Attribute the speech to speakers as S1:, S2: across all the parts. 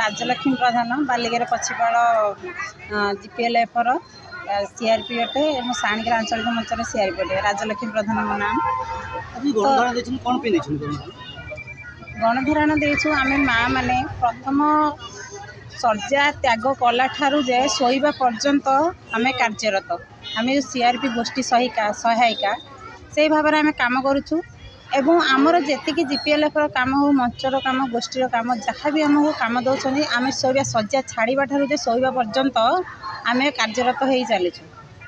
S1: राजलक्ष्मी प्रधान बालिगर पछिपाड़ जीपीएलएफर CRP अटे साणिकर आंचलिक Manchar CRP अटे राजलक्ष्मी प्रधान मो नाम गणधारण देचु आम माँ मैंने प्रथम शଯ୍ୟା त्याग कला ठारू जे शोइबा पर्यंत आम कार्यरत आम सीआरपी गोष्ठी सहायिका से भाव में आम काम करुचु एवं आमर जी जीपीएलएफर काम हो मंचर काम गोष्ठीर काम जहाँ भी आमको काम दौरान आम शोइबा शଯ୍ୟା छाड़ा ठारू जे शोइबा पर्यंत आम कार्यरत हो चलीचु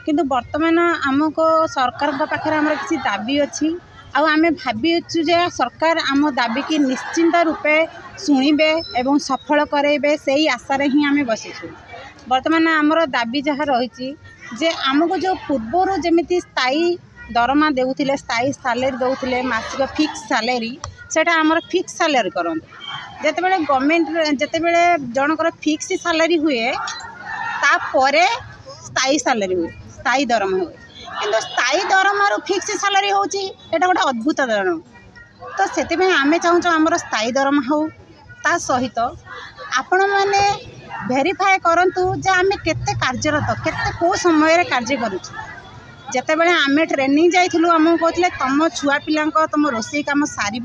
S1: किंतु वर्तमान आमको सरकार पाखे आम किसी दाबी अच्छी आम भावुँ जे सरकार आम दाबी की निश्चिंत रूपे शुणवे एवं सफल करेबे से ही आशार ही आम बसीचु। वर्तमान आमर दाबी जहाँ रही जे आमको जो पूर्वर जमी स्थायी दरमा देउथिले स्थायी सालेरी दौले मासिक फिक्स सालेरी सेटा आमर फिक्स सालेरी करते जितेबाला गवर्नमेंट जितेबाला जनकर फिक्स सालेरी हुए तापर स्थायी सालेरी हुए स्थायी दरमा हुए किंतु स्थायी दरमार फिक्स सालेरी होची एटा गोटे अद्भुत धरण तो से आम चाहूँ आमर स्थायी दरमा हो ता सहित आपण मैंने भेरीफाए करंतु जे आम केते कार्यरत केते को समय कार्य करूँ जितेबाला आम ट्रेनिंग जाइलु आमको कहते तुम छुआ पिला तुम रोषे कम सार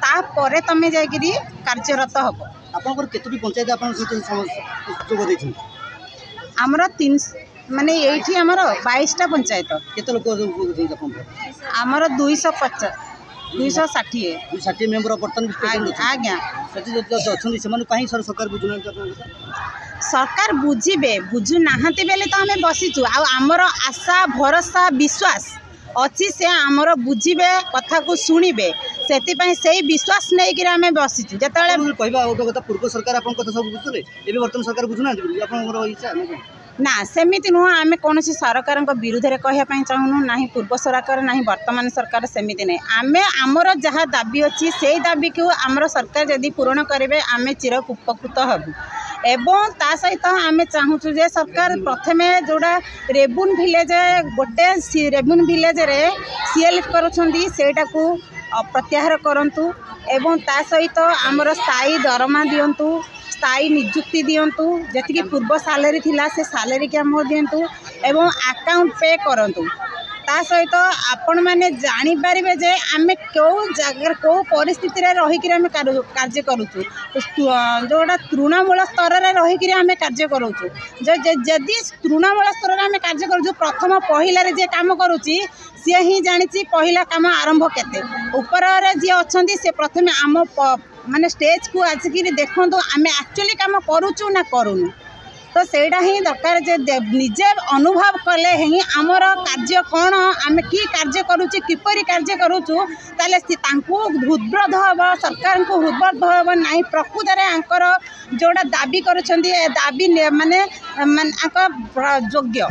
S1: तापर तुम जाकि कार्यरत हम
S2: आपन केतोटी पंचायत आपन
S1: आमर 3 माने ये आमर 22टा पंचायत
S2: केते लोक
S1: आमर 250 260
S2: मेंबर बर्तन
S1: आज्ञा
S2: सरकार बुझुना
S1: सरकार बुझे बुझुना बेले तो आम बसीचु आमर आशा भरोसा विश्वास अच्छी से आमर बुझे कथा को शुणवे से विश्वास नहीं कि आम बसीचु जो
S2: कह पूर्व सरकार आप सब बुझुले बर्तमान सरकार बुझुना इच्छा
S1: ना सेमिति नुह आम कौन सरकार विरुद्ध में कहवाई चाहूँ ना पूर्व सरकार ना वर्तमान सरकार सेमिति नहीं आम आमर जहाँ दाबी अच्छी से दाबी को आमर सरकार जदि पूरण करेंगे आम चिर उपकृत हबू एवं ता सहित आम चाहूँ जे सरकार प्रथमे जोड़ा रेबुन भिलेज गोटे रेबुन भिलेज रे सीएल करा प्रत्याहार करंतु एवं ता सहित आमर स्थायी दरमा दिंतु स्थायी निजुक्ति दिंतु जी पूर्व सालेरी थिला से सालेरी के आम दिंतु एवं अकाउंट पे करंतु ता सहित आपण मैंने जानीपर जे आम कौ जगह कौ परिस्थिति रहीकि आम कार्य करुचु जोटा तृणमूल स्तर में रहीकि आम कार्य करुचु जदि तृणमूल स्तर में आम कार्य करुचु प्रथम पहिला जे काम करुच्ची सी ही जानी पहिला काम आरंभ केते ऊपर जी अच्छा से प्रथम आम माने स्टेज को आसिक देखूँ आम एक्चुअली काम करुचु ना करूनु तो सेटा ही दरकार जे निजे अनुभव कले ही आमर कार्य कौन आम कि कार्य करुचे किपरि कार्य करुचु ताले हृदबोध हम सरकार को हृदबोध हम ना प्रकृत में आंकर जोड़ा दाबी कर दाबी माने योग्य